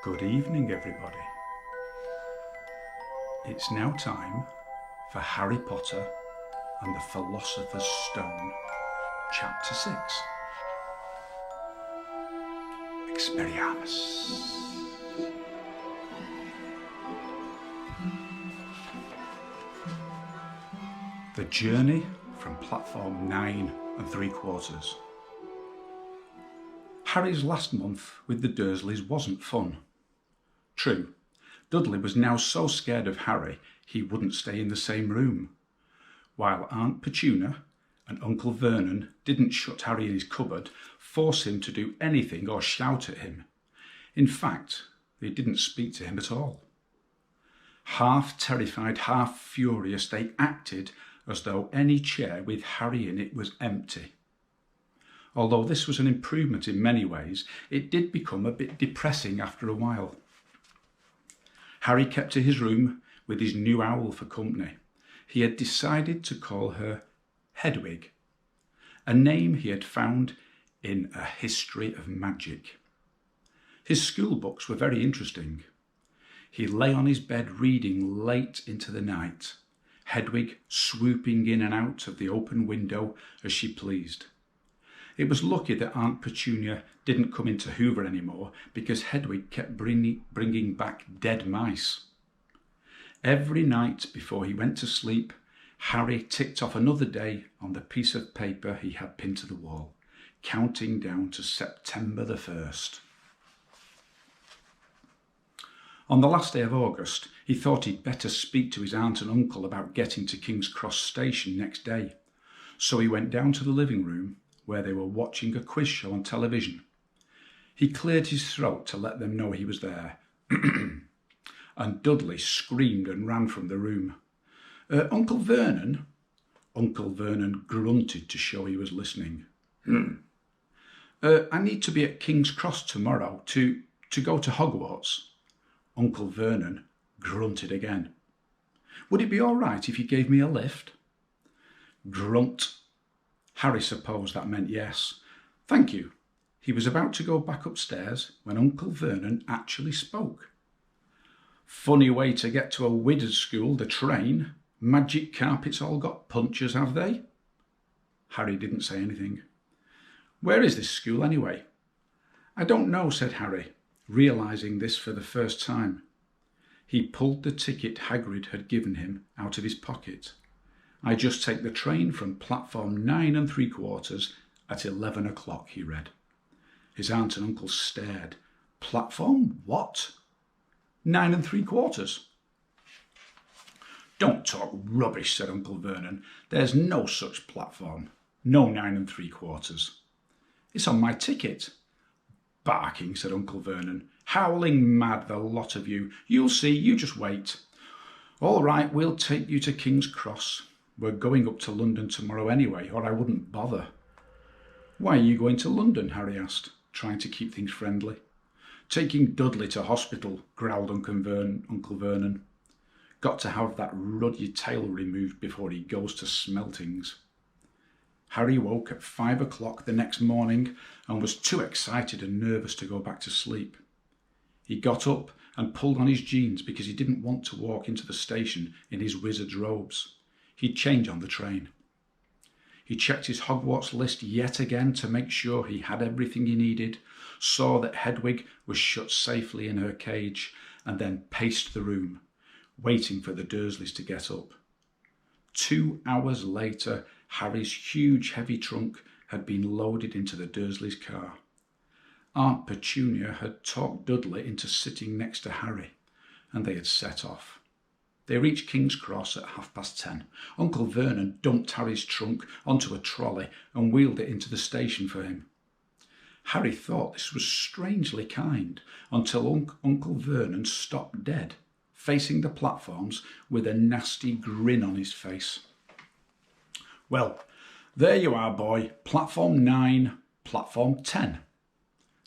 Good evening, everybody. It's now time for Harry Potter and the Philosopher's Stone, Chapter 6. Expelliarmus. The journey from platform 9 3/4. Harry's last month with the Dursleys wasn't fun. True, Dudley was now so scared of Harry he wouldn't stay in the same room, while Aunt Petunia and Uncle Vernon didn't shut Harry in his cupboard, force him to do anything or shout at him. In fact, they didn't speak to him at all. Half terrified, half furious, they acted as though any chair with Harry in it was empty. Although this was an improvement in many ways, it did become a bit depressing after a while. Harry kept to his room with his new owl for company. He had decided to call her Hedwig, a name he had found in A History of Magic. His school books were very interesting. He lay on his bed reading late into the night, Hedwig swooping in and out of the open window as she pleased. It was lucky that Aunt Petunia didn't come into Hoover anymore, because Hedwig kept bringing back dead mice. Every night before he went to sleep, Harry ticked off another day on the piece of paper he had pinned to the wall, counting down to September the 1st. On the last day of August, he thought he'd better speak to his aunt and uncle about getting to King's Cross station next day. So he went down to the living room, where they were watching a quiz show on television. He cleared his throat to let them know he was there, and Dudley screamed and ran from the room. Uncle Vernon? Uncle Vernon grunted to show he was listening. I need to be at King's Cross tomorrow to go to Hogwarts. Uncle Vernon grunted again. Would it be all right if you gave me a lift? Grunt. Harry supposed that meant yes. Thank you. He was about to go back upstairs when Uncle Vernon actually spoke. Funny way to get to a wizard's school, the train. Magic carpets all got punctures, have they? Harry didn't say anything. Where is this school anyway? I don't know, said Harry, realising this for the first time. He pulled the ticket Hagrid had given him out of his pocket. I just take the train from platform 9 3/4 at 11 o'clock, he read. His aunt and uncle stared. Platform what? 9 3/4. Don't talk rubbish, said Uncle Vernon. There's no such platform. No 9 3/4. It's on my ticket. Barking, said Uncle Vernon. Howling mad, the lot of you. You'll see, you just wait. All right, we'll take you to King's Cross. We're going up to London tomorrow anyway, or I wouldn't bother. Why are you going to London? Harry asked, trying to keep things friendly. Taking Dudley to hospital, growled Uncle Vernon. Got to have that ruddy tail removed before he goes to Smeltings. Harry woke at 5 o'clock the next morning and was too excited and nervous to go back to sleep. He got up and pulled on his jeans because he didn't want to walk into the station in his wizard's robes. He'd change on the train. He checked his Hogwarts list yet again to make sure he had everything he needed, saw that Hedwig was shut safely in her cage, and then paced the room, waiting for the Dursleys to get up. 2 hours later, Harry's huge heavy trunk had been loaded into the Dursleys' car. Aunt Petunia had talked Dudley into sitting next to Harry, and they had set off. They reached King's Cross at 10:30. Uncle Vernon dumped Harry's trunk onto a trolley and wheeled it into the station for him. Harry thought this was strangely kind until Uncle Vernon stopped dead, facing the platforms with a nasty grin on his face. Well, there you are, boy. Platform 9, platform 10.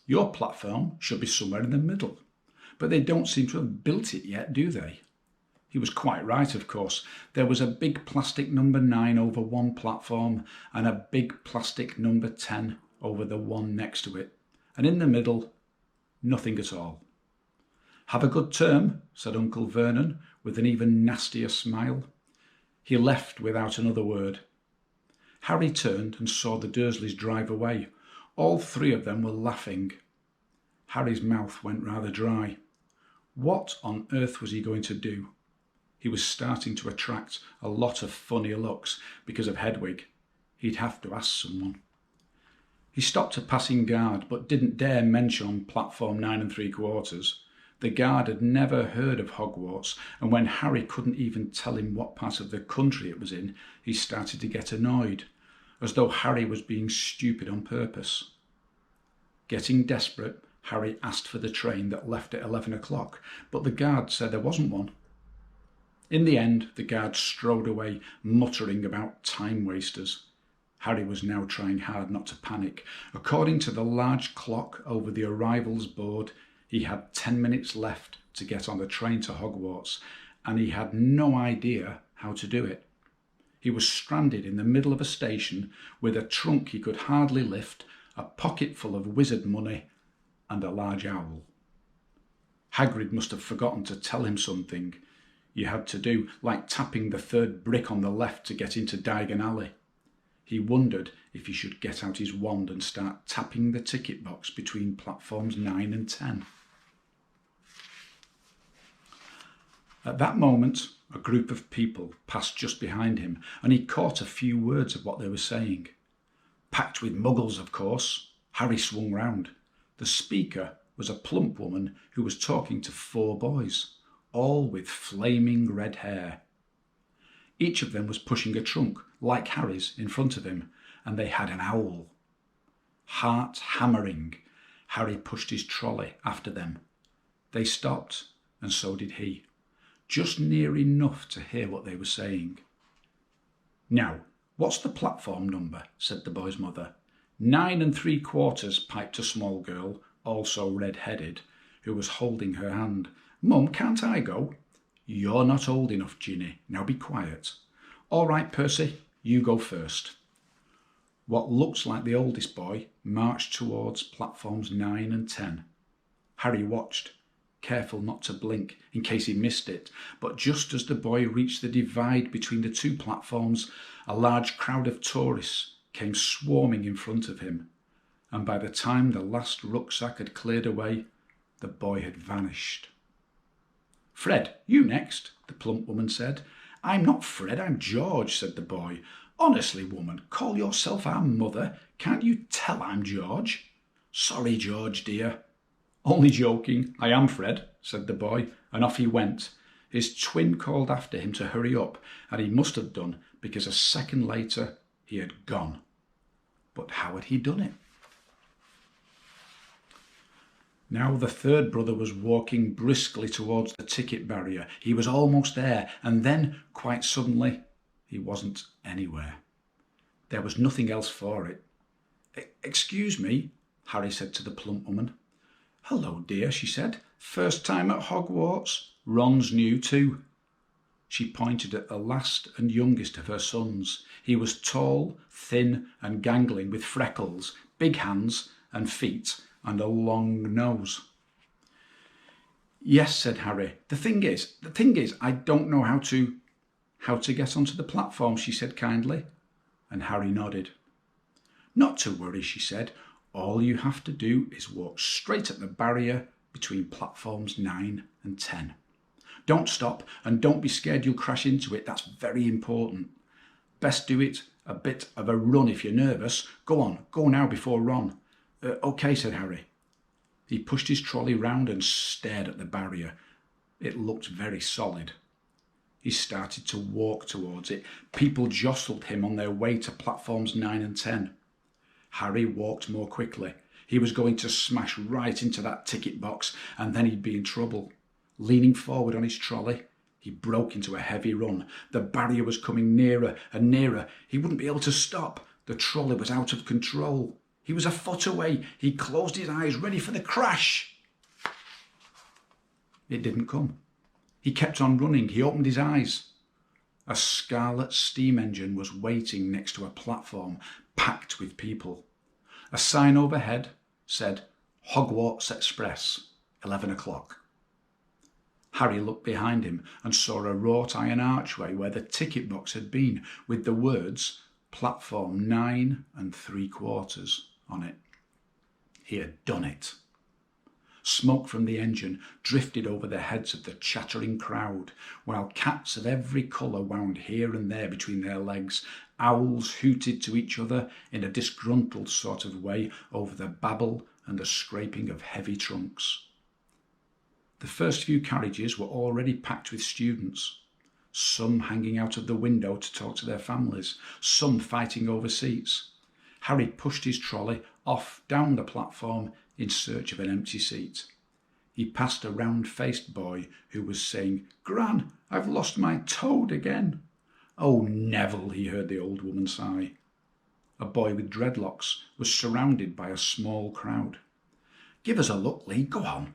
Your platform should be somewhere in the middle, but they don't seem to have built it yet, do they? He was quite right, of course. There was a big plastic number 9 over one platform and a big plastic number 10 over the one next to it. And in the middle, nothing at all. Have a good term, said Uncle Vernon, with an even nastier smile. He left without another word. Harry turned and saw the Dursleys drive away. All three of them were laughing. Harry's mouth went rather dry. What on earth was he going to do? He was starting to attract a lot of funny looks because of Hedwig. He'd have to ask someone. He stopped a passing guard but didn't dare mention platform 9 3/4. The guard had never heard of Hogwarts, and when Harry couldn't even tell him what part of the country it was in, he started to get annoyed, as though Harry was being stupid on purpose. Getting desperate, Harry asked for the train that left at 11 o'clock, but the guard said there wasn't one. In the end, the guard strode away, muttering about time wasters. Harry was now trying hard not to panic. According to the large clock over the arrivals board, he had 10 minutes left to get on the train to Hogwarts, and he had no idea how to do it. He was stranded in the middle of a station with a trunk he could hardly lift, a pocket full of wizard money, and a large owl. Hagrid must have forgotten to tell him something. You had to do like tapping the third brick on the left to get into Diagon Alley. He wondered if he should get out his wand and start tapping the ticket box between platforms 9 and 10. At that moment, a group of people passed just behind him, and he caught a few words of what they were saying. Packed with muggles, of course. Harry swung round. The speaker was a plump woman who was talking to 4 boys, all with flaming red hair. Each of them was pushing a trunk, like Harry's, in front of him, and they had an owl. Heart hammering, Harry pushed his trolley after them. They stopped, and so did he, just near enough to hear what they were saying. "Now, what's the platform number?" said the boy's mother. 9 3/4, piped a small girl, also red-headed, who was holding her hand. "Mum, can't I go?" "You're not old enough, Ginny. Now be quiet." "All right, Percy, you go first." What looked like the oldest boy marched towards platforms 9 and 10. Harry watched, careful not to blink in case he missed it, but just as the boy reached the divide between the 2 platforms, a large crowd of tourists came swarming in front of him, and by the time the last rucksack had cleared away, the boy had vanished. "Fred, you next," the plump woman said. "I'm not Fred, I'm George," said the boy. "Honestly, woman, call yourself our mother. Can't you tell I'm George?" "Sorry, George, dear." "Only joking, I am Fred," said the boy, and off he went. His twin called after him to hurry up, and he must have done, because a second later he had gone. But how had he done it? Now the third brother was walking briskly towards the ticket barrier. He was almost there, and then, quite suddenly, he wasn't anywhere. There was nothing else for it. "Excuse me," Harry said to the plump woman. "Hello, dear," she said. "First time at Hogwarts? Ron's new too." She pointed at the last and youngest of her sons. He was tall, thin and gangling, with freckles, big hands and feet, and a long nose. "Yes," said Harry. The thing is, I don't know how to get onto the platform," she said kindly, and Harry nodded. "Not to worry," she said. "All you have to do is walk straight at the barrier between platforms 9 and 10. Don't stop, and don't be scared you'll crash into it. That's very important. Best do it a bit of a run if you're nervous. Go on, go now before Ron." "OK," said Harry. He pushed his trolley round and stared at the barrier. It looked very solid. He started to walk towards it. People jostled him on their way to platforms 9 and 10. Harry walked more quickly. He was going to smash right into that ticket box, and then he'd be in trouble. Leaning forward on his trolley, he broke into a heavy run. The barrier was coming nearer and nearer. He wouldn't be able to stop. The trolley was out of control. He was a foot away. He closed his eyes, ready for the crash. It didn't come. He kept on running. He opened his eyes. A scarlet steam engine was waiting next to a platform packed with people. A sign overhead said, "Hogwarts Express, 11 o'clock." Harry looked behind him and saw a wrought iron archway where the ticket box had been, with the words Platform 9 3/4 on it. He had done it. Smoke from the engine drifted over the heads of the chattering crowd, while cats of every colour wound here and there between their legs. Owls hooted to each other in a disgruntled sort of way over the babble and the scraping of heavy trunks. The first few carriages were already packed with students, some hanging out of the window to talk to their families, some fighting over seats. Harry pushed his trolley off down the platform in search of an empty seat. He passed a round-faced boy who was saying, "Gran, I've lost my toad again." "Oh, Neville," he heard the old woman sigh. A boy with dreadlocks was surrounded by a small crowd. "Give us a look, Lee, go on."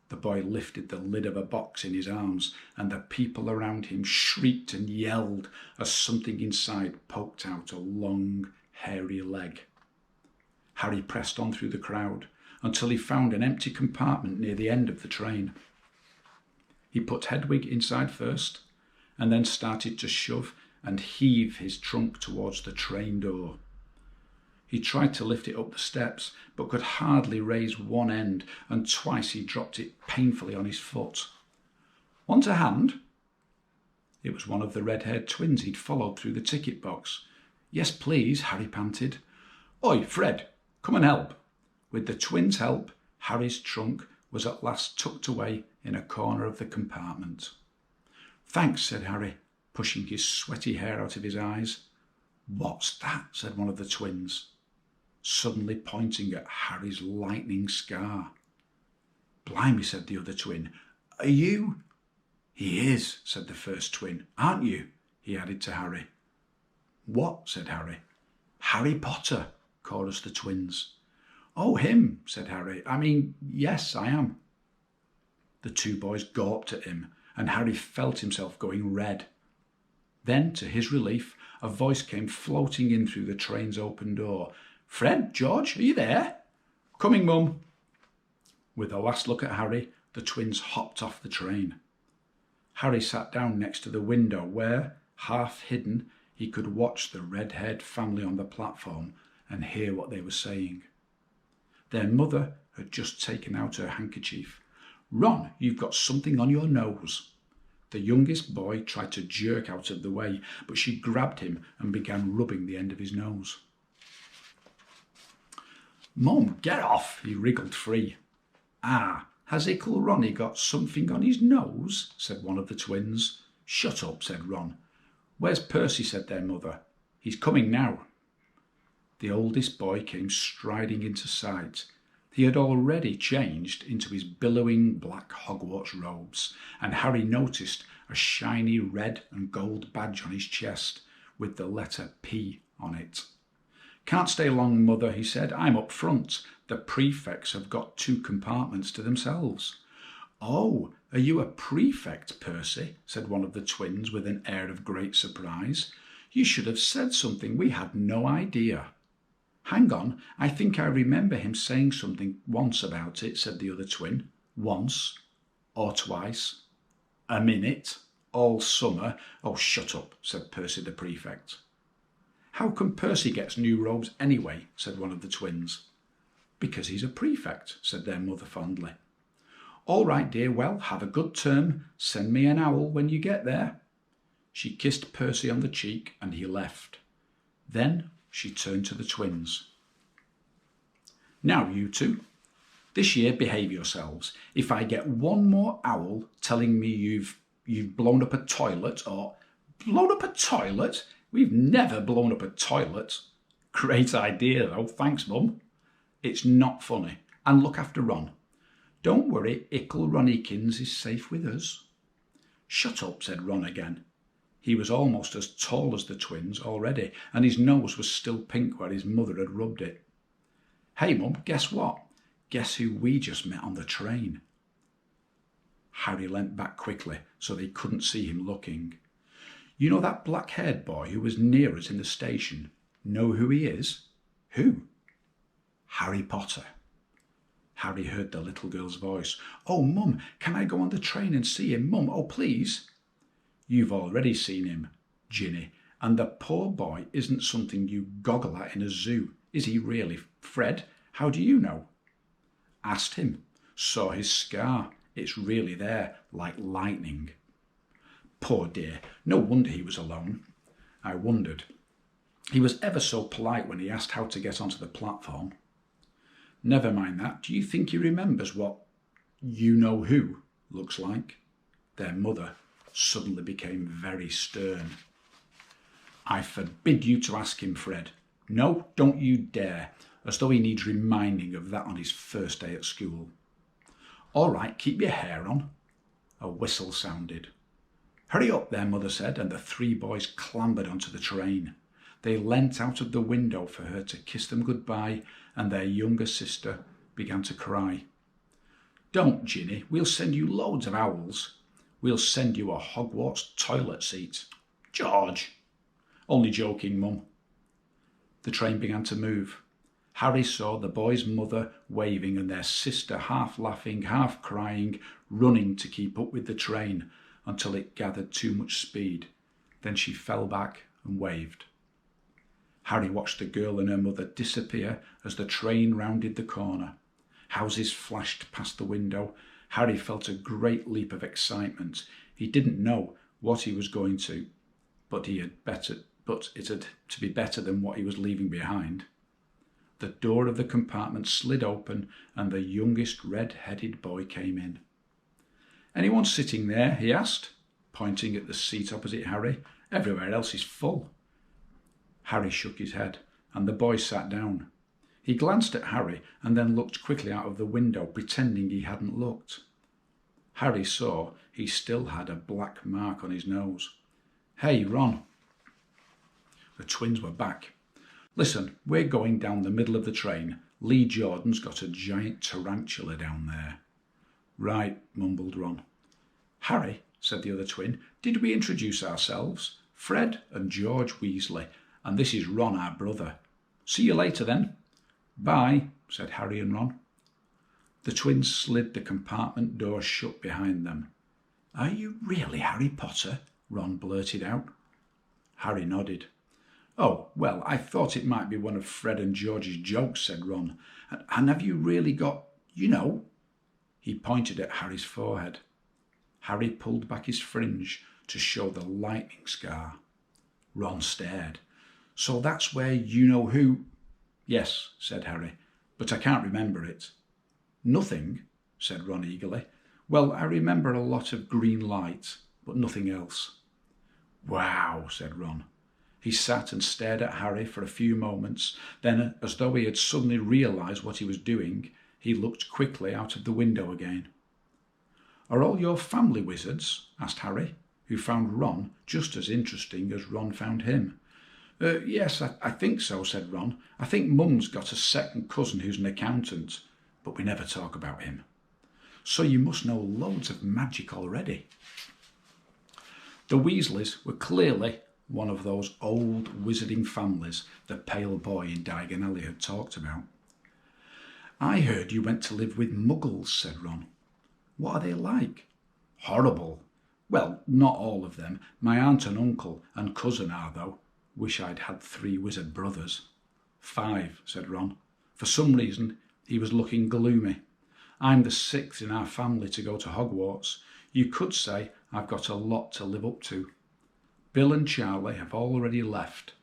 The boy lifted the lid of a box in his arms, and the people around him shrieked and yelled as something inside poked out a long, hairy leg. Harry pressed on through the crowd until he found an empty compartment near the end of the train. He put Hedwig inside first, and then started to shove and heave his trunk towards the train door. He tried to lift it up the steps, but could hardly raise one end, and twice he dropped it painfully on his foot. "Want a hand?" It was one of the red-haired twins he'd followed through the ticket box. "Yes, please," Harry panted. "Oi, Fred, come and help." With the twins' help, Harry's trunk was at last tucked away in a corner of the compartment. "Thanks," said Harry, pushing his sweaty hair out of his eyes. "What's that?" said one of the twins, suddenly pointing at Harry's lightning scar. "Blimey," said the other twin. "Are you—" "He is," said the first twin. "Aren't you?" he added to Harry. "What?" said Harry. "Harry Potter," chorused the twins. "Oh, him," said Harry. Yes, I am." The two boys gawped at him, and Harry felt himself going red. Then, to his relief, a voice came floating in through the train's open door. "Fred, George, are you there?" "Coming, Mum." With a last look at Harry, the twins hopped off the train. Harry sat down next to the window where, half hidden, he could watch the red-haired family on the platform and hear what they were saying. Their mother had just taken out her handkerchief. "Ron, you've got something on your nose." The youngest boy tried to jerk out of the way, but she grabbed him and began rubbing the end of his nose. "Mum, get off!" He wriggled free. "Ah, has Ickle Ronnie got something on his nose?" said one of the twins. "Shut up," said Ron. "Where's Percy?" said their mother. "He's coming now." The oldest boy came striding into sight. He had already changed into his billowing black Hogwarts robes, and Harry noticed a shiny red and gold badge on his chest with the letter P on it. "Can't stay long, Mother," he said. "I'm up front. The prefects have got 2 compartments to themselves." "Oh, are you a prefect, Percy?" said one of the twins with an air of great surprise. "You should have said something. We had no idea." "Hang on, I think I remember him saying something once about it," said the other twin. "Once or twice, a minute, all summer." "Oh, shut up," said Percy the prefect. "How come Percy gets new robes anyway?" said one of the twins. "Because he's a prefect," said their mother fondly. "All right, dear, well, have a good term. Send me an owl when you get there." She kissed Percy on the cheek and he left. Then she turned to the twins. "Now, you two, this year behave yourselves. If I get one more owl telling me you've blown up a toilet or—" "Blown up a toilet? We've never blown up a toilet." "Great idea, though. Thanks, Mum." "It's not funny. And look after Ron." "Don't worry, Ickle Ronnykins is safe with us." "Shut up," said Ron again. He was almost as tall as the twins already, and his nose was still pink where his mother had rubbed it. "Hey, Mum, guess what? Guess who we just met on the train?" Harry leant back quickly so they couldn't see him looking. "You know that black-haired boy who was near us in the station? Know who he is?" "Who?" "Harry Potter." Harry heard the little girl's voice. "Oh, Mum, can I go on the train and see him? Mum, oh, please." "You've already seen him, Ginny, and the poor boy isn't something you goggle at in a zoo, is he really? Fred, how do you know?" "Asked him. Saw his scar. It's really there, like lightning." Poor dear, no wonder he was alone. I wondered. He was ever so polite when he asked how to get onto the platform. Never mind that. Do you think he remembers what you-know-who looks like? Their mother suddenly became very stern. "I forbid you to ask him, Fred. No, don't you dare," as though he needs reminding of that on his first day at school. "All right, keep your hair on." A whistle sounded. "Hurry up," their mother said, and the three boys clambered onto the train. They leant out of the window for her to kiss them goodbye, and their younger sister began to cry. "Don't, Ginny, we'll send you loads of owls. We'll send you a Hogwarts toilet seat." "George!" "Only joking, Mum." The train began to move. Harry saw the boy's mother waving and their sister half laughing, half crying, running to keep up with the train until it gathered too much speed. Then she fell back and waved. Harry watched the girl and her mother disappear as the train rounded the corner. Houses flashed past the window. Harry felt a great leap of excitement. He didn't know what he was going to, but it had to be better than what he was leaving behind. The door of the compartment slid open and the youngest red-headed boy came in. "Anyone sitting there?" he asked, pointing at the seat opposite Harry. "Everywhere else is full." Harry shook his head, and the boy sat down. He glanced at Harry and then looked quickly out of the window, pretending he hadn't looked. Harry saw he still had a black mark on his nose. "Hey, Ron." The twins were back. "Listen, we're going down the middle of the train. Lee Jordan's got a giant tarantula down there." "Right," mumbled Ron. "Harry," said the other twin, "did we introduce ourselves? Fred and George Weasley, and this is Ron, our brother. See you later then." "Bye," said Harry and Ron. The twins slid the compartment door shut behind them. "Are you really Harry Potter?" Ron blurted out. Harry nodded. "Oh, well, I thought it might be one of Fred and George's jokes," said Ron. "And have you really got, you know?" He pointed at Harry's forehead. Harry pulled back his fringe to show the lightning scar. Ron stared. "So that's where you-know-who—" "Yes," said Harry, "but I can't remember it." "Nothing?" said Ron eagerly. "Well, I remember a lot of green light, but nothing else." "Wow," said Ron. He sat and stared at Harry for a few moments. Then, as though he had suddenly realised what he was doing, he looked quickly out of the window again. "Are all your family wizards?" asked Harry, who found Ron just as interesting as Ron found him. Yes, I think so," said Ron. "I think Mum's got a second cousin who's an accountant, but we never talk about him." "So you must know loads of magic already." The Weasleys were clearly one of those old wizarding families the pale boy in Diagon Alley had talked about. "I heard you went to live with Muggles," said Ron. "What are they like?" "Horrible. Well, not all of them. My aunt and uncle and cousin are, though. Wish I'd had 3 wizard brothers." "5, said Ron. For some reason, he was looking gloomy. "I'm the 6th in our family to go to Hogwarts. You could say I've got a lot to live up to. Bill and Charlie have already left.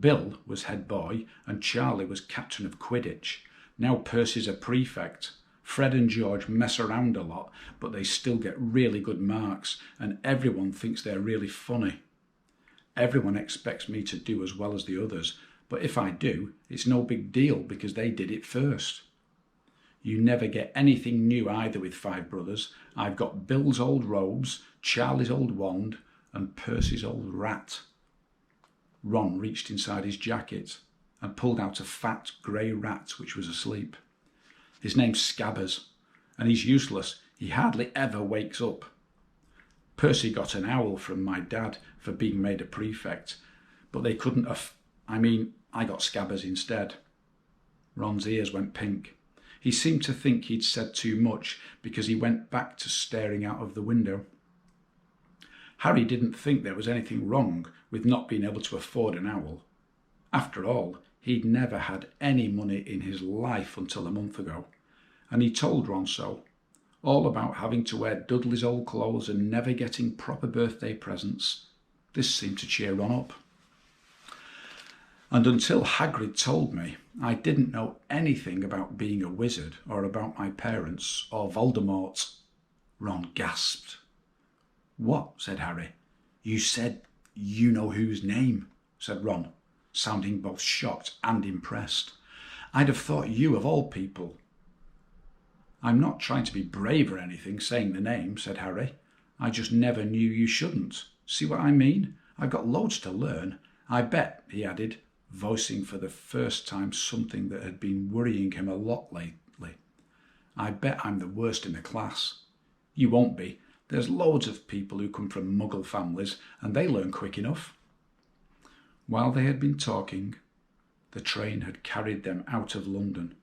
Bill was head boy and Charlie was captain of Quidditch. Now Percy's a prefect. Fred and George mess around a lot, but they still get really good marks, and everyone thinks they're really funny. Everyone expects me to do as well as the others, but if I do, it's no big deal because they did it first. You never get anything new either with 5 brothers. I've got Bill's old robes, Charlie's old wand, and Percy's old rat." Ron reached inside his jacket and pulled out a fat grey rat which was asleep. "His name's Scabbers, and he's useless. He hardly ever wakes up. Percy got an owl from my dad for being made a prefect, but they couldn't I got Scabbers instead." Ron's ears went pink. He seemed to think he'd said too much because he went back to staring out of the window. Harry didn't think there was anything wrong with not being able to afford an owl. After all, he'd never had any money in his life until a month ago, and he told Ron so, all about having to wear Dudley's old clothes and never getting proper birthday presents. This seemed to cheer Ron up. And until Hagrid told me, I didn't know anything about being a wizard or about my parents or Voldemort. Ron gasped. What? Said Harry. You said you know whose name, said Ron, sounding both shocked and impressed. I'd have thought you of all people. I'm not trying to be brave or anything saying the name, said Harry. I just never knew you shouldn't. See what I mean? I've got loads to learn. I bet, he added, voicing for the first time something that had been worrying him a lot lately. I bet I'm the worst in the class. You won't be. There's loads of people who come from Muggle families and they learn quick enough. While they had been talking, the train had carried them out of London.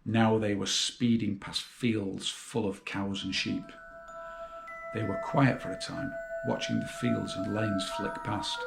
Now they were speeding past fields full of cows and sheep. They were quiet for a time, watching the fields and lanes flick past.